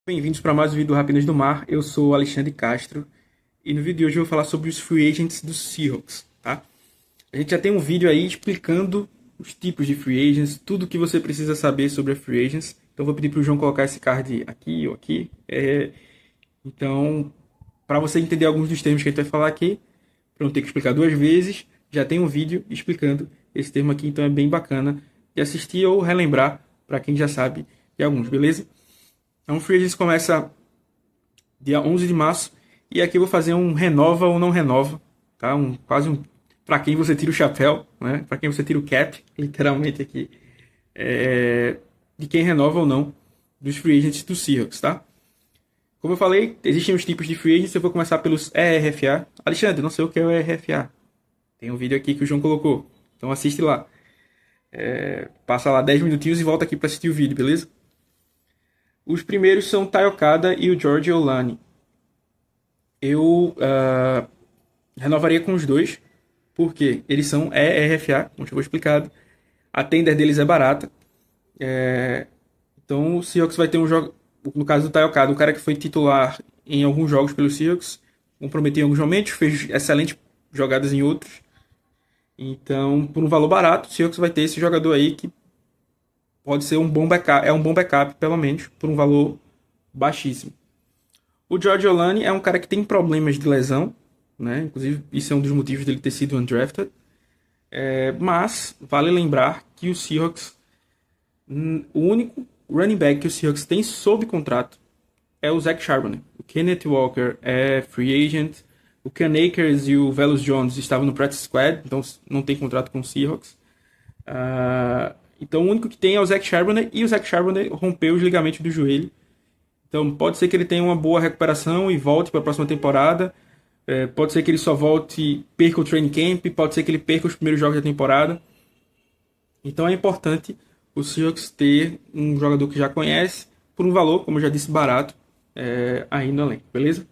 Bem-vindos para mais um vídeo do Rapinas do Mar. Eu sou o Alexandre Castro e no vídeo de hoje eu vou falar sobre os free agents dos Seahawks, tá? A gente já tem um vídeo aí explicando os tipos de free agents, tudo que você precisa saber sobre a free agents. Então eu vou pedir para o João colocar esse card aqui ou aqui. Então, para você entender alguns dos termos que a gente vai falar aqui, para não ter que explicar duas vezes, já tem um vídeo explicando esse termo aqui, então é bem bacana de assistir ou relembrar para quem já sabe de alguns, beleza? Então, o Free Agents começa dia 11 de março. E aqui eu vou fazer um renova ou não renova. Tá? Quase um. Para quem você tira o chapéu, né? Para quem você tira o cap, literalmente aqui. De quem renova ou não dos Free Agents do Seahawks, tá? Como eu falei, existem os tipos de Free Agents. Eu vou começar pelos ERFA. Alexandre, não sei o que é o ERFA. Tem um vídeo aqui que o João colocou. Então assiste lá. Passa lá 10 minutinhos e volta aqui para assistir o vídeo, beleza? Os primeiros são o Ty Okada e o George Olani. Eu renovaria com os dois, porque eles são ERFA, como já foi explicado. A tender deles é barata. Então o Seahawks vai ter um jogo. No caso do Ty Okada, um cara que foi titular em alguns jogos pelo Seahawks, comprometeu em alguns momentos, fez excelentes jogadas em outros. Então, por um valor barato, o Seahawks vai ter esse jogador aí que pode ser um bom backup, é um bom backup, pelo menos, por um valor baixíssimo. O George Olani é um cara que tem problemas de lesão, né? Inclusive, isso é um dos motivos dele ter sido undrafted. Mas vale lembrar que o Seahawks, o único running back que o Seahawks tem sob contrato é o Zach Charbonnet. O Kenneth Walker é free agent. O Cam Akers e o Velus Jones estavam no practice squad, então não tem contrato com o Seahawks. Então o único que tem é o Zach Charbonnet, e o Zach Charbonnet rompeu os ligamentos do joelho. Então pode ser que ele tenha uma boa recuperação e volte para a próxima temporada. Pode ser que ele só volte, perca o training camp, pode ser que ele perca os primeiros jogos da temporada. Então é importante o Seahawks ter um jogador que já conhece, por um valor, como eu já disse, barato, aí no elenco, beleza?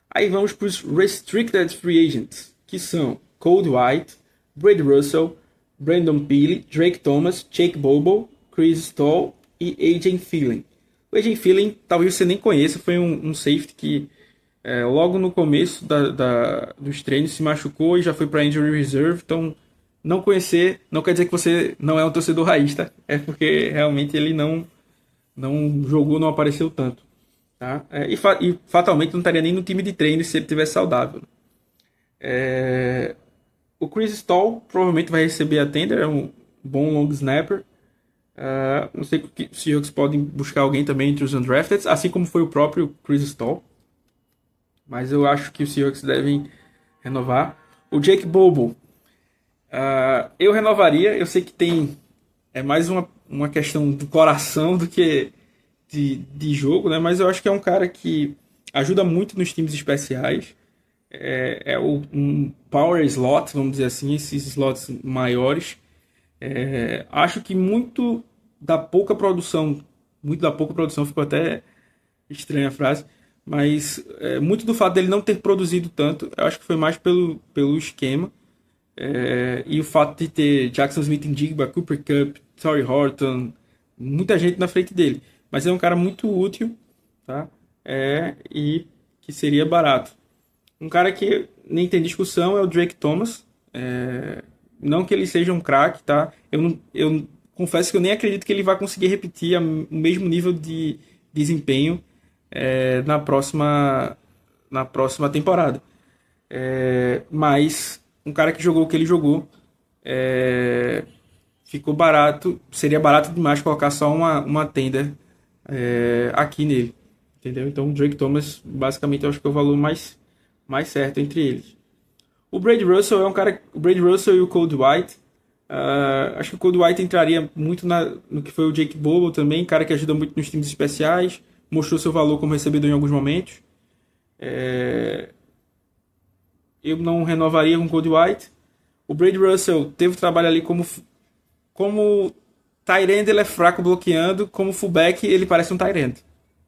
Aí vamos para os Restricted Free Agents, que são Cold White, Brady Russell, Brandon Peely, Drake Thomas, Jake Bobo, Chris Stoll e AJ Feeling. O AJ Feeling talvez você nem conheça, foi um safety que logo no começo dos treinos se machucou e já foi para Injury Reserve. Então, não conhecer não quer dizer que você não é um torcedor raiz, tá? É porque realmente ele não jogou, não apareceu tanto. Tá? E fatalmente não estaria nem no time de treino se ele tivesse saudável. O Chris Stoll provavelmente vai receber a tender, é um bom long snapper. Não sei se os Seahawks podem buscar alguém também entre os undrafted, assim como foi o próprio Chris Stoll. Mas eu acho que os Seahawks devem renovar. O Jake Bobo, eu renovaria. Eu sei que é mais uma questão do coração do que de jogo, né? Mas eu acho que é um cara que ajuda muito nos times especiais. Um power slot, vamos dizer assim, esses slots maiores. Acho que muito da pouca produção, ficou até estranha a frase, mas muito do fato dele não ter produzido tanto, eu acho que foi mais pelo esquema, e o fato de ter Jackson Smith-Njigba, Cooper Kupp, Torrey Horton, muita gente na frente dele. Mas é um cara muito útil, tá? E que seria barato. Um cara que nem tem discussão é o Drake Thomas. Não que ele seja um craque, tá? Eu confesso que eu nem acredito que ele vai conseguir repetir o mesmo nível de desempenho na próxima temporada. Mas um cara que jogou o que ele jogou, ficou barato. Seria barato demais colocar só uma tender aqui nele, entendeu? Então o Drake Thomas basicamente eu acho que é o valor mais certo entre eles. O Brady Russell é um cara. O Brady Russell e o Cold White. Acho que o Cold White entraria muito no que foi o Jake Bobo também, cara que ajuda muito nos times especiais, mostrou seu valor como recebedor em alguns momentos. Eu não renovaria com o Cold White. O Brady Russell teve trabalho ali como tight end, ele é fraco bloqueando, como fullback ele parece um tight end,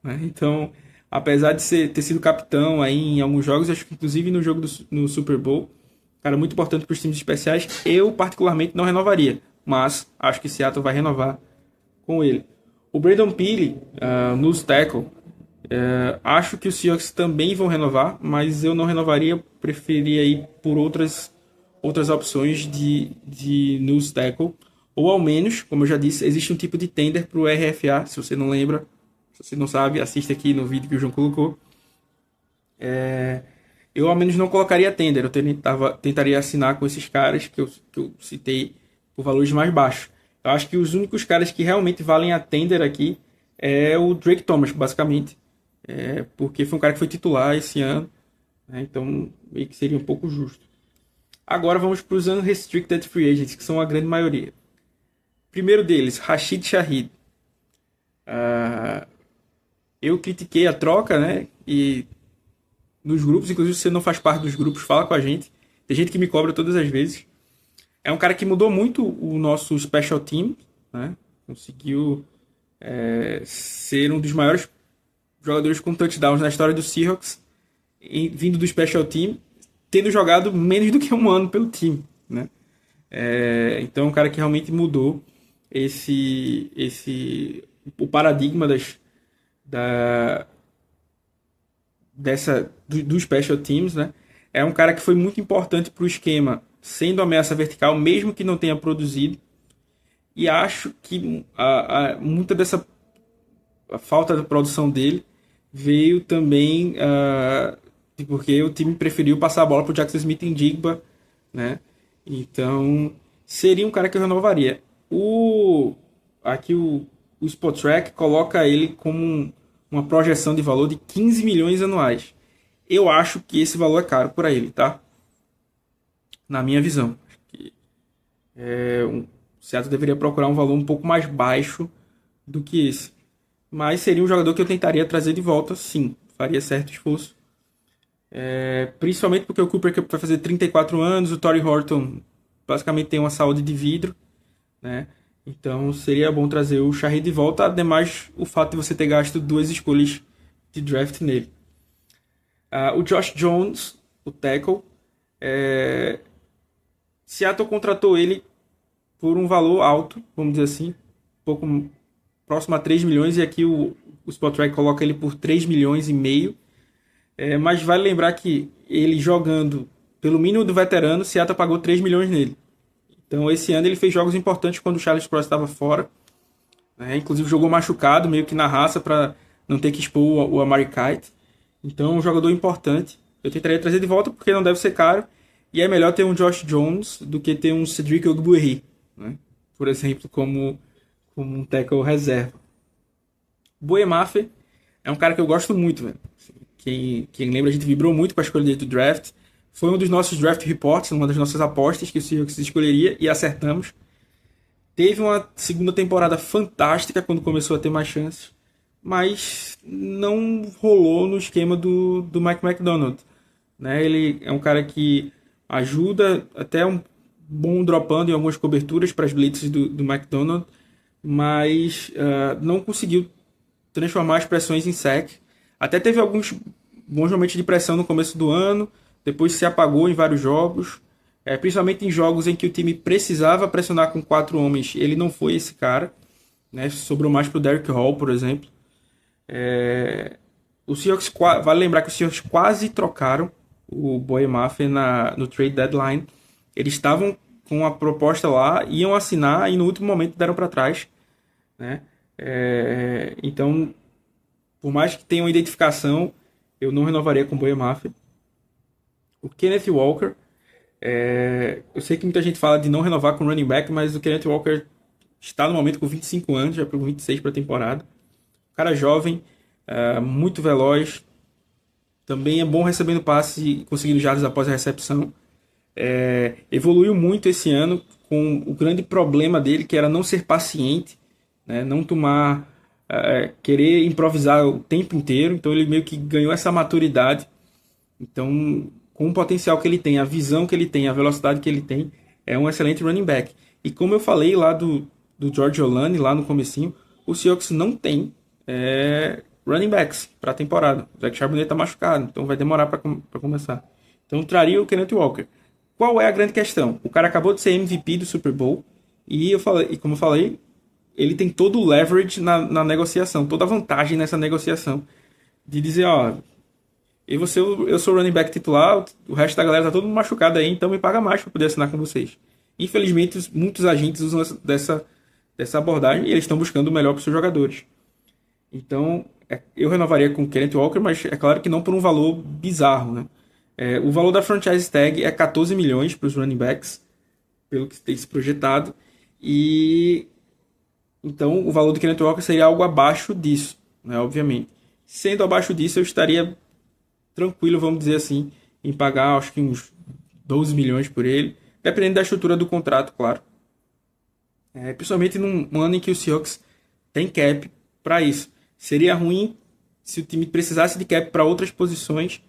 né? Então, apesar de ter sido capitão aí em alguns jogos, acho que inclusive no jogo no Super Bowl, cara muito importante para os times especiais, eu particularmente não renovaria, mas acho que Seattle vai renovar com ele. O Brandon Peely, nos tackle, Acho que os Seahawks também vão renovar, mas eu não renovaria, preferiria ir por outras opções de nose tackle. Ou ao menos, como eu já disse, existe um tipo de tender para o RFA, se você não lembra, se você não sabe, assista aqui no vídeo que o João colocou. Eu ao menos não colocaria tender, eu tentaria assinar com esses caras que eu citei por valores mais baixos. Eu acho que os únicos caras que realmente valem a tender aqui é o Drake Thomas, basicamente. Porque foi um cara que foi titular esse ano, né? Então meio que seria um pouco justo. Agora vamos para os unrestricted free agents, que são a grande maioria. Primeiro deles, Rashid Shaheed. Eu critiquei a troca, né? E nos grupos, inclusive se você não faz parte dos grupos, fala com a gente. Tem gente que me cobra todas as vezes. É um cara que mudou muito o nosso special team, né? Conseguiu ser um dos maiores jogadores com touchdowns na história do Seahawks, vindo do special team, tendo jogado menos do que um ano pelo time, né? Então é um cara que realmente mudou o paradigma do special teams, né? É um cara que foi muito importante para o esquema, sendo ameaça vertical, mesmo que não tenha produzido. E acho que muita dessa a falta da produção dele veio também porque o time preferiu passar a bola para o Jackson Smith em Digba, né? Então seria um cara que eu renovaria. Aqui o Spotrac coloca ele como uma projeção de valor de 15 milhões anuais. Eu acho que esse valor é caro para ele, tá? Na minha visão. Acho que o Seattle deveria procurar um valor um pouco mais baixo do que esse. Mas seria um jogador que eu tentaria trazer de volta, sim. Faria certo esforço. Principalmente porque o Cooper Kupp vai fazer 34 anos, o Torrey Horton basicamente tem uma saúde de vidro, né? Então seria bom trazer o Shaheed de volta, ademais o fato de você ter gasto 2 escolhas de draft nele. O Josh Jones, o tackle, Seattle contratou ele por um valor alto, vamos dizer assim, um pouco próximo a 3 milhões, e aqui o Spotrac coloca ele por 3 milhões e meio. Mas vale lembrar que ele jogando pelo mínimo do veterano, Seattle pagou 3 milhões nele. Então esse ano ele fez jogos importantes quando o Charles Cross estava fora. Inclusive jogou machucado, meio que na raça, para não ter que expor o Amari Kite. Então é um jogador importante. Eu tentaria trazer de volta porque não deve ser caro. E é melhor ter um Josh Jones do que ter um Cedric Ogbuehi, né? Por exemplo, como um tackle reserva. Boemafe é um cara que eu gosto muito, velho. Quem lembra, a gente vibrou muito com a escolha dele do draft. Foi um dos nossos draft reports, uma das nossas apostas que o Seahawks escolheria, e acertamos. Teve uma segunda temporada fantástica quando começou a ter mais chances, mas não rolou no esquema do Mike McDonald, né? Ele é um cara que ajuda, até um bom dropando em algumas coberturas para as blitzes do McDonald, mas não conseguiu transformar as pressões em sack. Até teve alguns bons momentos de pressão no começo do ano, depois se apagou em vários jogos, principalmente em jogos em que o time precisava pressionar com 4 homens. Ele não foi esse cara, né? Sobrou mais para o Derrick Hall, por exemplo. O Seahawks, vale lembrar que os Seahawks quase trocaram o Boemafe no trade deadline. Eles estavam com a proposta lá, iam assinar e no último momento deram para trás, né? Então, por mais que tenha uma identificação, eu não renovaria com o Boemafe. O Kenneth Walker, eu sei que muita gente fala de não renovar com o running back, mas o Kenneth Walker está no momento com 25 anos, já para 26 para a temporada. Cara jovem, muito veloz, também é bom recebendo passe e conseguindo jardas após a recepção. Evoluiu muito esse ano com o grande problema dele, que era não ser paciente, né? Não tomar, querer improvisar o tempo inteiro. Então ele meio que ganhou essa maturidade. Então, com o potencial que ele tem, a visão que ele tem, a velocidade que ele tem, é um excelente running back. E como eu falei lá do George Olane, lá no comecinho, o Seahawks não tem running backs para a temporada. O Zach Charbonnet está machucado, então vai demorar para começar. Então traria o Kenneth Walker. Qual é a grande questão? O cara acabou de ser MVP do Super Bowl e como eu falei, ele tem todo o leverage na negociação, toda a vantagem nessa negociação. de dizer, ó, eu sou o running back titular, o resto da galera tá todo mundo machucado aí, então me paga mais para poder assinar com vocês. Infelizmente, muitos agentes usam dessa abordagem e eles estão buscando o melhor para os seus jogadores. Então, eu renovaria com o Kenneth Walker, mas é claro que não por um valor bizarro, né? O valor da franchise tag é 14 milhões para os running backs, pelo que tem se projetado, e então o valor do Kenneth Walker seria algo abaixo disso, né? Obviamente. Sendo abaixo disso, eu estaria tranquilo, vamos dizer assim, em pagar acho que uns 12 milhões por ele, dependendo da estrutura do contrato, claro. Principalmente num ano em que o Seahawks tem cap para isso. Seria ruim se o time precisasse de cap para outras posições,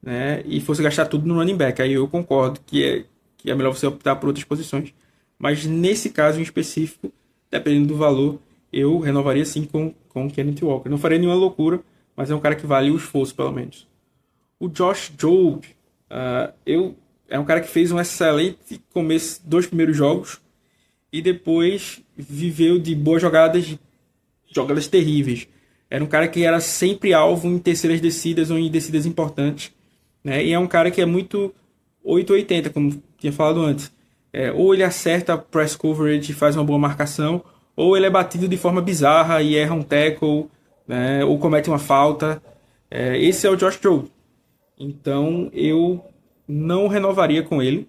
né, e fosse gastar tudo no running back. Aí eu concordo que é melhor você optar por outras posições. Mas nesse caso em específico, dependendo do valor, eu renovaria sim com o Kenneth Walker. Não faria nenhuma loucura, mas é um cara que vale o esforço, pelo menos. O Josh Jobe, é um cara que fez um excelente começo dos primeiros jogos e depois viveu de boas jogadas, jogadas terríveis. Era um cara que era sempre alvo em terceiras descidas ou em descidas importantes, né? E é um cara que é muito 880, como tinha falado antes. Ou ele acerta a press coverage e faz uma boa marcação, ou ele é batido de forma bizarra e erra um tackle, né? Ou comete uma falta. Esse é o Josh Jobe. Então eu não renovaria com ele,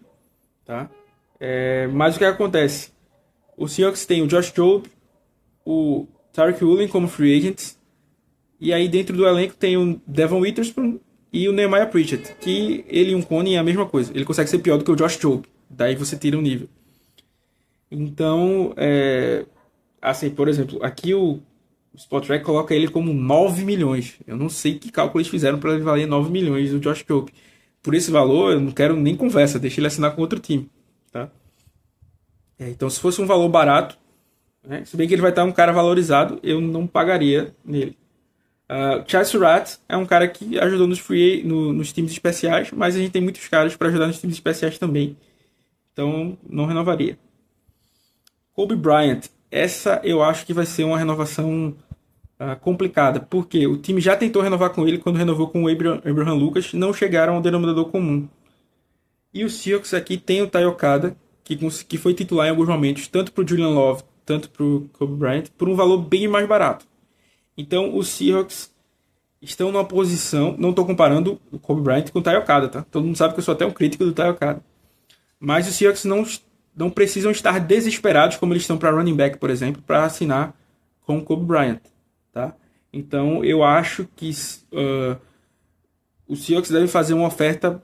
tá? Mas o que acontece? O Seahawks tem o Josh Jobe, o Tariq Woolen como free agents, e aí dentro do elenco tem o Devon Witherspoon e o Nehemiah Pritchett, que ele e um Coney é a mesma coisa. Ele consegue ser pior do que o Josh Jobe, daí você tira um nível. Então, assim, por exemplo, aqui o Spotrac coloca ele como 9 milhões. Eu não sei que cálculo eles fizeram para ele valer 9 milhões, o Josh Jobe. Por esse valor, eu não quero nem conversa, deixa ele assinar com outro time, tá? Então, se fosse um valor barato, né, se bem que ele vai estar um cara valorizado, eu não pagaria nele. Chad Surratt é um cara que ajudou nos times especiais, mas a gente tem muitos caras para ajudar nos times especiais também. Então, não renovaria. Kobe Bryant, essa eu acho que vai ser uma renovação complicada, porque o time já tentou renovar com ele quando renovou com o Abraham Lucas, não chegaram ao denominador comum. E o Seahawks aqui tem o Tai Okada, que foi titular em alguns momentos, tanto para o Julian Love, tanto para o Kobe Bryant, por um valor bem mais barato. Então os Seahawks estão numa posição, não estou comparando o Kobe Bryant com o Tai Okada, tá? Todo mundo sabe que eu sou até um crítico do Tai Okada. Mas os Seahawks não precisam estar desesperados como eles estão para running back, por exemplo, para assinar com o Kobe Bryant, tá? Então eu acho que o Seahawks deve fazer uma oferta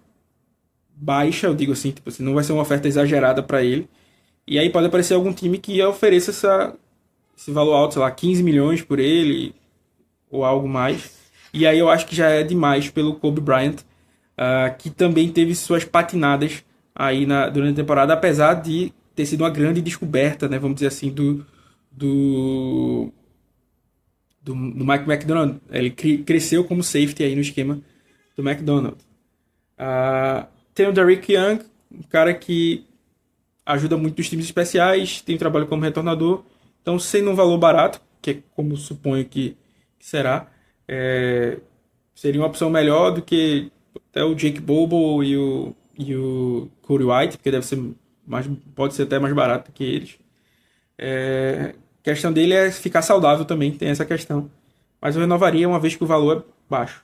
baixa, eu digo assim, tipo assim, não vai ser uma oferta exagerada para ele. E aí pode aparecer algum time que ofereça esse valor alto, sei lá, 15 milhões por ele ou algo mais. E aí eu acho que já é demais pelo Kobe Bryant, que também teve suas patinadas aí durante a temporada, apesar de ter sido uma grande descoberta, né, vamos dizer assim, do Mike McDonald. Ele cresceu como safety aí no esquema do McDonald. Tem o Derrick Young, um cara que ajuda muito nos times especiais, tem um trabalho como retornador. Então, sendo um valor barato, que é como suponho que será, seria uma opção melhor do que até o Jake Bobo e o Cody White, porque pode ser até mais barato que eles. A questão dele é ficar saudável também, tem essa questão. Mas eu renovaria uma vez que o valor é baixo.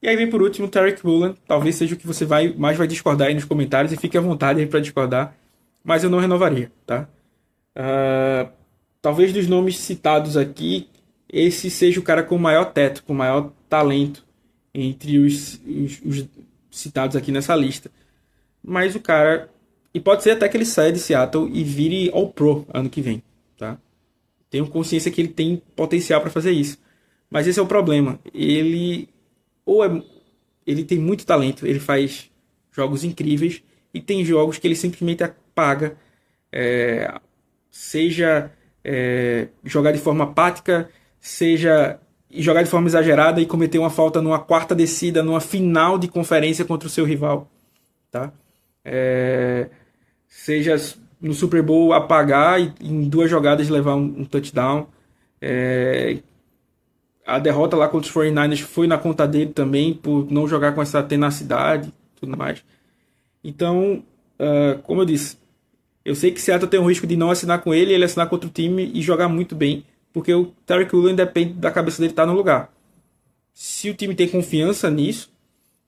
E aí vem por último o Tariq Woolen, talvez seja o que você mais vai discordar aí nos comentários, e fique à vontade aí para discordar, mas eu não renovaria, tá? Talvez dos nomes citados aqui, esse seja o cara com o maior teto, com o maior talento entre os citados aqui nessa lista. Mas o cara... E pode ser até que ele saia de Seattle e vire All-Pro ano que vem, tá? Tenho consciência que ele tem potencial para fazer isso. Mas esse é o problema. Ele tem muito talento, ele faz jogos incríveis, e tem jogos que ele simplesmente apaga, seja jogar de forma apática, seja jogar de forma exagerada e cometer uma falta numa quarta descida, numa final de conferência contra o seu rival, tá? Seja no Super Bowl apagar e em duas jogadas levar um touchdown. A derrota lá contra os 49ers foi na conta dele também, por não jogar com essa tenacidade e tudo mais. Então, como eu disse, eu sei que Seattle tem o risco de não assinar com ele, ele assinar com outro time e jogar muito bem, porque o Tariq Woolen depende da cabeça dele estar no lugar. Se o time tem confiança nisso,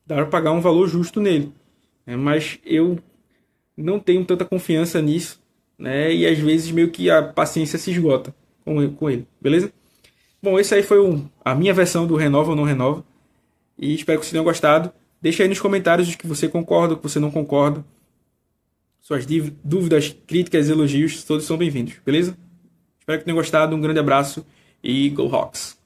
dá para pagar um valor justo nele. Mas eu não tenho tanta confiança nisso, né? E às vezes meio que a paciência se esgota com ele, beleza? Bom, esse aí foi a minha versão do renova ou não renova. E espero que vocês tenham gostado. Deixa aí nos comentários o que você concorda, o que você não concorda. Suas dúvidas, críticas, elogios, todos são bem-vindos, beleza? Espero que tenham gostado. Um grande abraço e Go Hawks!